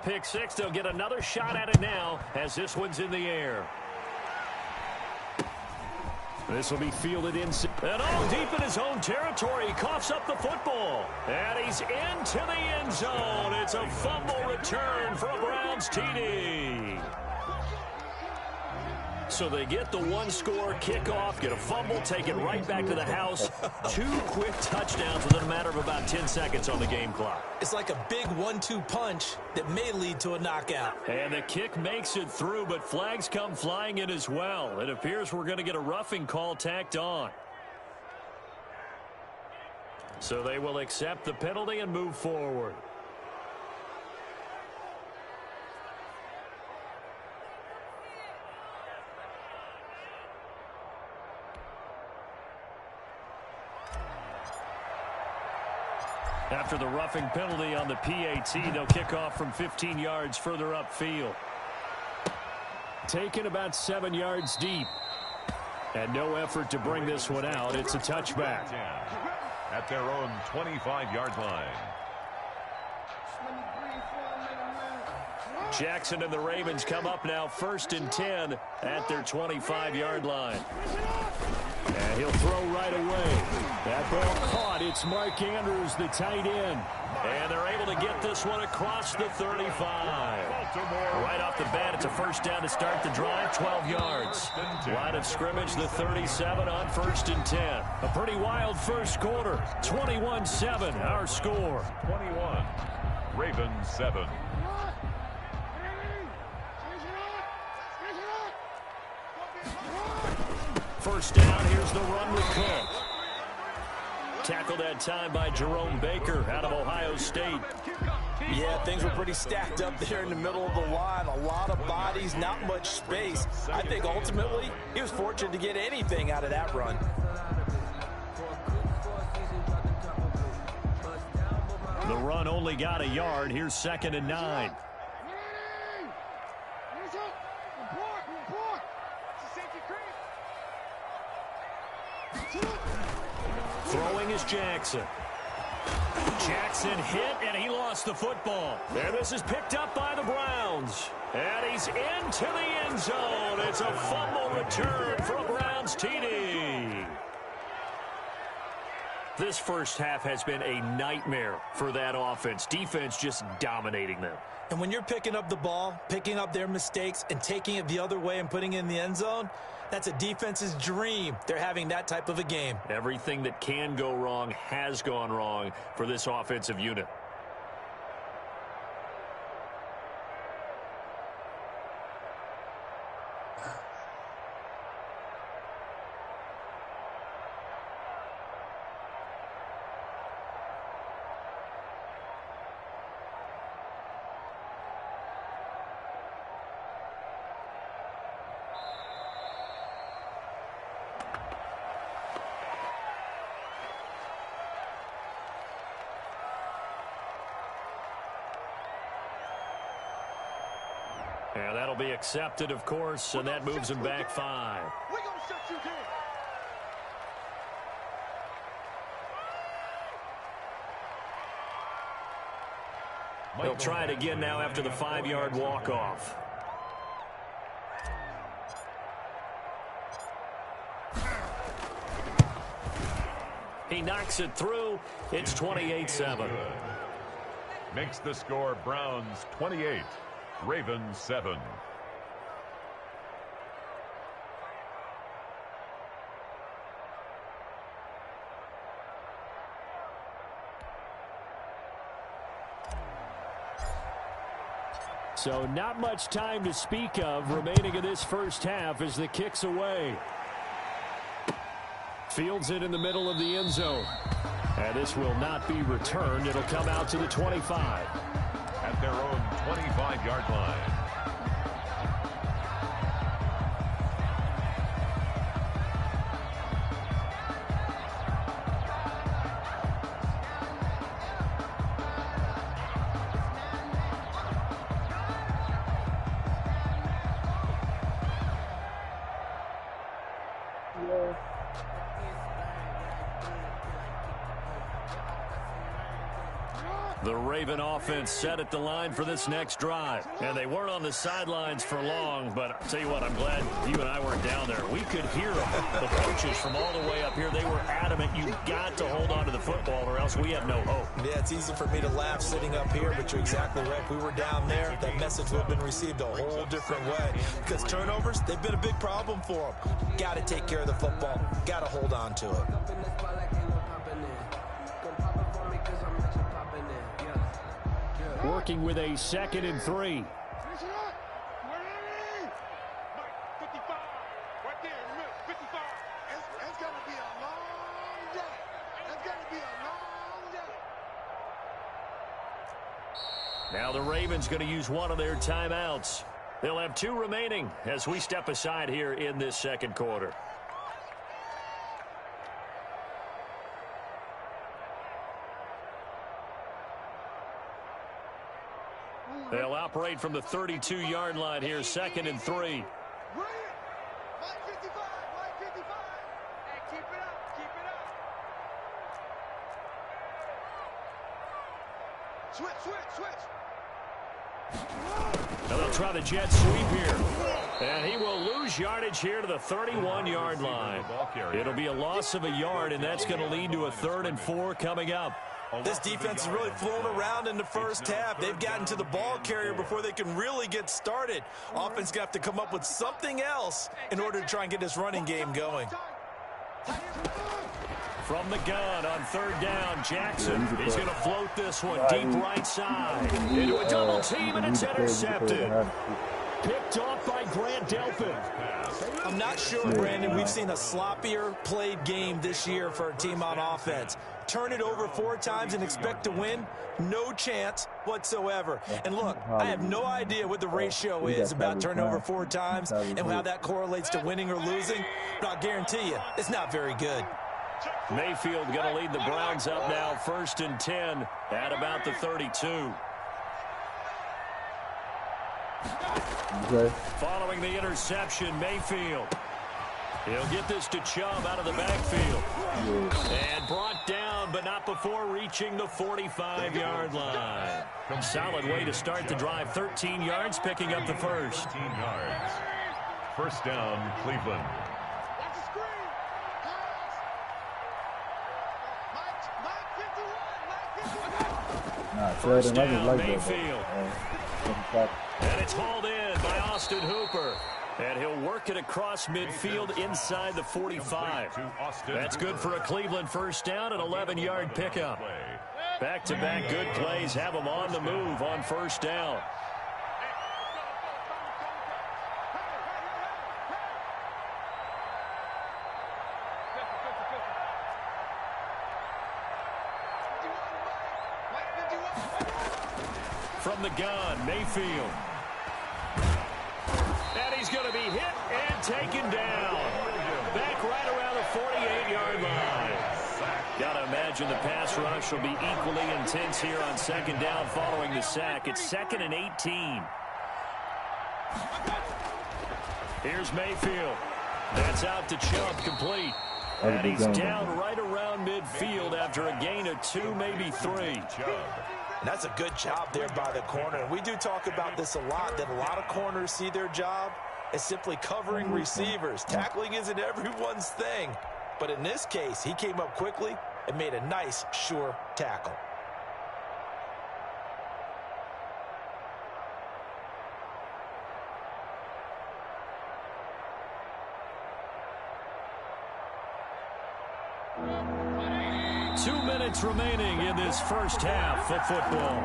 pick six. They'll get another shot at it now as this one's in the air. This will be fielded inside. And deep in his own territory. He coughs up the football. And he's into the end zone. It's a fumble return for a Browns TD. So they get the one-score kickoff, get a fumble, take it right back to the house. 2 quick touchdowns within a matter of about 10 seconds on the game clock. It's like a big 1-2 punch that may lead to a knockout. And the kick makes it through, but flags come flying in as well. It appears we're going to get a roughing call tacked on. So they will accept the penalty and move forward. After the roughing penalty on the PAT, they'll kick off from 15 yards further upfield. Taken about 7 yards deep. And no effort to bring this one out. It's a touchback. At their own 25-yard line. Jackson and the Ravens come up now 1st and 10 at their 25-yard line. And he'll throw right away. That ball caught. It's Mark Andrews, the tight end. And they're able to get this one across the 35. Right off the bat, it's a first down to start the drive, 12 yards. Line of scrimmage, the 37 on 1st and 10. A pretty wild first quarter. 21-7, our score. 21, Ravens 7. First down, here's the run with Cook. Tackled that time by Jerome Baker out of Ohio State. Yeah, things were pretty stacked up there in the middle of the line. A lot of bodies, not much space. I think ultimately he was fortunate to get anything out of that run. The run only got a yard. Here's 2nd and 9. Throwing is Jackson. Jackson hit, and he lost the football. And this is picked up by the Browns. And he's into the end zone. It's a fumble return for a Browns TD. This first half has been a nightmare for that offense. Defense just dominating them. And when you're picking up the ball, picking up their mistakes, and taking it the other way and putting it in the end zone, that's a defense's dream. They're having that type of a game. Everything that can go wrong has gone wrong for this offensive unit. And that'll be accepted, of course, and that moves him back 5. They'll try it again now after the 5-yard walk-off. He knocks it through. It's 28-7. Makes the score Browns 28. Ravens 7. So not much time to speak of remaining in this first half as the kick's away. Fields it in the middle of the end zone. And this will not be returned. It'll come out to the 25. At their own 25-yard line. The Raven offense set at the line for this next drive. And they weren't on the sidelines for long, but I'll tell you what, I'm glad you and I weren't down there. We could hear them. The coaches from all the way up here, they were adamant, you've got to hold on to the football or else we have no hope. Yeah, it's easy for me to laugh sitting up here, but you're exactly right. If we were down there, that message would have been received a whole different way. Because turnovers, they've been a big problem for them. Got to take care of the football. Got to hold on to it. Working with a 2nd and 3. Now the Ravens going to use one of their timeouts. They'll have 2 remaining as we step aside here in this second quarter. They'll operate from the 32-yard line here, 2nd and 3. Now they'll try the jet sweep here. And he will lose yardage here to the 31-yard line. It'll be a loss of a yard, and that's going to lead to a 3rd and 4 coming up. This defense has really flown around in the first half. They've gotten to the ball carrier before they can really get started. Offense going to have to come up with something else in order to try and get this running game going. From the gun on 3rd down, Jackson. He's going to float this one deep right side. Into a double team, and it's intercepted. Picked off by Grant Delphin. I'm not sure, Brandon, we've seen a sloppier played game this year for a team on offense. Turn it over 4 times and expect to win? No chance whatsoever. And look, I have no idea what the ratio is about turning over 4 times and how that correlates to winning or losing, but I'll guarantee you, it's not very good. Mayfield going to lead the Browns up now, 1st and 10 at about the 32. Okay. Following the interception, Mayfield. He'll get this to Chubb out of the backfield. And brought down, but not before reaching the 45-yard line. Solid way to start the drive. 13 yards, picking up the first. 13 yards. First down, Cleveland. First down, Mayfield. And it's hauled in by Austin Hooper. And he'll work it across midfield inside the 45. That's good for a Cleveland first down, an 11-yard pickup. Back-to-back good plays have them on the move on first down. From the gun, Mayfield. And he's going to be hit and taken down. Back right around the 48-yard line. Got to imagine the pass rush will be equally intense here on 2nd down following the sack. It's 2nd and 18. Here's Mayfield. That's out to Chubb, complete. And he's down right around midfield after a gain of 2, maybe 3. And that's a good job there by the corner. And we do talk about this a lot, that a lot of corners see their job as simply covering receivers. Tackling isn't everyone's thing. But in this case, he came up quickly and made a nice, sure tackle. Two minutes remaining in this first half of football.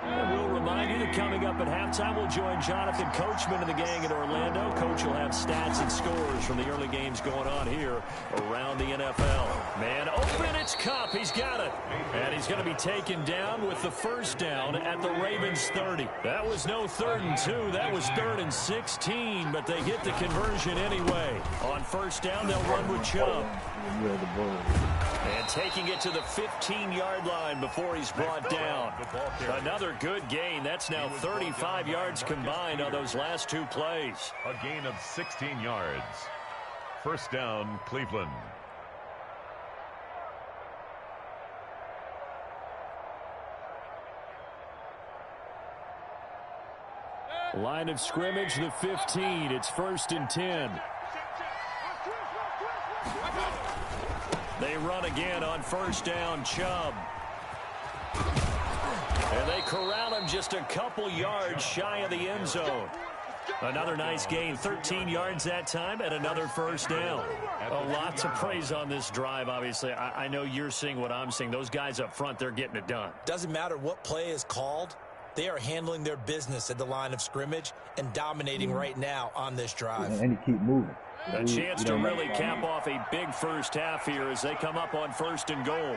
And we'll remind you the coming up at halftime. We'll join Jonathan Coachman and the gang in Orlando. Coach will have stats and scores from the early games going on here around the NFL. Man open, it's Kupp. He's got it. And he's going to be taken down with the first down at the Ravens 30. That was no 3rd and 2. That was 3rd and 16, but they get the conversion anyway. On first down, they'll run with Chubb. And taking it to the 15-yard line before he's brought down. Another good gain. That's now 35 yards combined on those last 2 plays. A gain of 16 yards. First down, Cleveland. Line of scrimmage, the 15. It's 1st and 10. They run again on first down, Chubb. And they corral him just a couple yards shy of the end zone. Another nice gain, 13 yards that time, and another first down. A lot to praise on this drive, obviously. I know you're seeing what I'm seeing. Those guys up front, they're getting it done. Doesn't matter what play is called. They are handling their business at the line of scrimmage and dominating right now on this drive. And he keep moving. A chance to really cap off a big first half here as they come up on 1st and goal.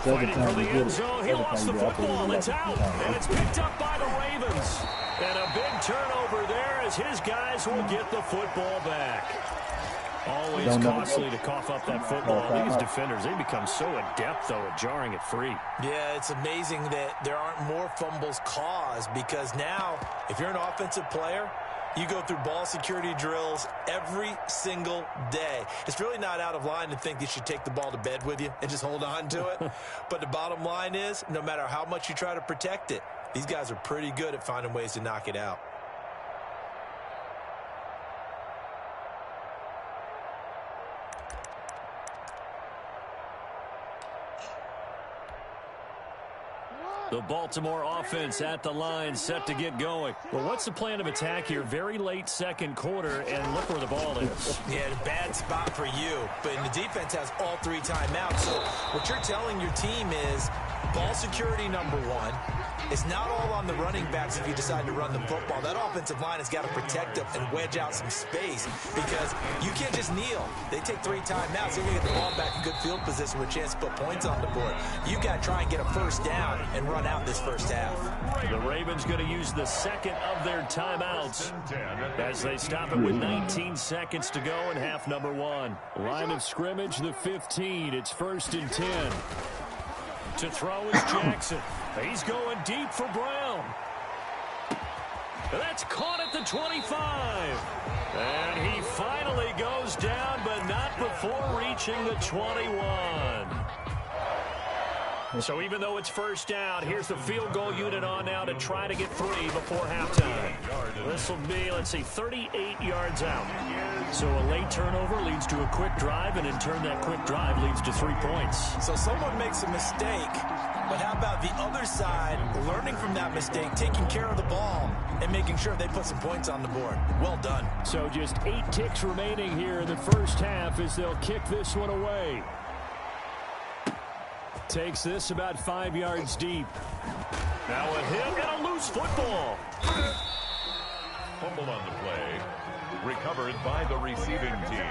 Fighting for the end zone. He lost the football. It's out. And it's picked up by the Ravens. And a big turnover there as his guys will get the football back. Always costly to cough up that football. These defenders, they become so adept, though, at jarring it free. Yeah, it's amazing that there aren't more fumbles caused because now, if you're an offensive player, you go through ball security drills every single day. It's really not out of line to think you should take the ball to bed with you and just hold on to it. But the bottom line is, no matter how much you try to protect it, these guys are pretty good at finding ways to knock it out. The Baltimore offense at the line, set to get going. Well, what's the plan of attack here? Very late second quarter, and look where the ball is. Yeah, a bad spot for you, but the defense has all 3 timeouts. So what you're telling your team is ball security number 1. It's not all on the running backs if you decide to run the football. That offensive line has got to protect them and wedge out some space because you can't just kneel. They take 3 timeouts. They're going to get the ball back in good field position with a chance to put points on the board. You got to try and get a first down and run out this first half. The Ravens going to use the second of their timeouts as they stop it with 19 seconds to go in half number 1. Line of scrimmage, the 15. It's 1st and 10. To throw is Jackson. He's going deep for Brown. That's caught at the 25. And he finally goes down, but not before reaching the 21. So even though it's first down, here's the field goal unit on now to try to get 3 before halftime. This will be, 38 yards out. So a late turnover leads to a quick drive, and in turn that quick drive leads to 3 points. So someone makes a mistake, but how about the other side learning from that mistake, taking care of the ball, and making sure they put some points on the board? Well done. So just 8 ticks remaining here in the first half as they'll kick this one away. Takes this about 5 yards deep. Now a hit and a loose football. Fumble on the play. Recovered by the receiving team.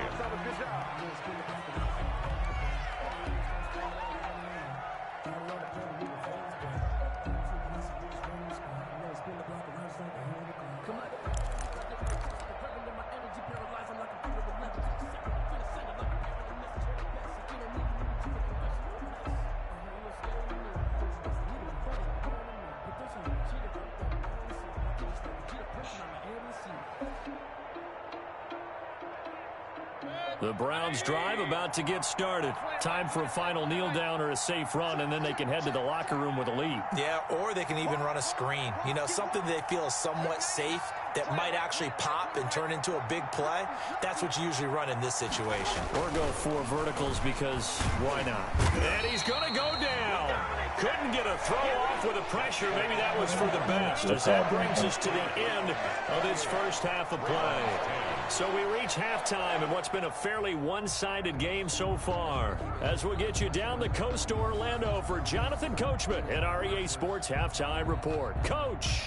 The Browns drive about to get started. Time for a final kneel down or a safe run, and then they can head to the locker room with a lead. Yeah, or they can even run a screen. You know, something they feel is somewhat safe that might actually pop and turn into a big play. That's what you usually run in this situation. Or go 4 verticals because why not? And he's going to go down. Couldn't get a throw off with the pressure. Maybe that was for the best, as that brings us to the end of this first half of play. So we reach halftime in what's been a fairly one-sided game so far. As we'll get you down the coast to Orlando for Jonathan Coachman and our EA Sports Halftime Report. Coach!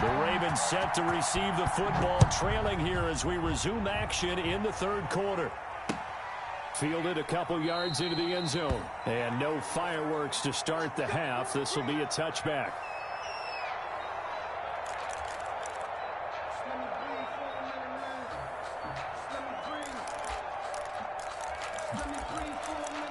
The Ravens set to receive the football, trailing here as we resume action in the third quarter. Fielded a couple yards into the end zone. And no fireworks to start the half. This will be a touchback. Let me breathe for a minute.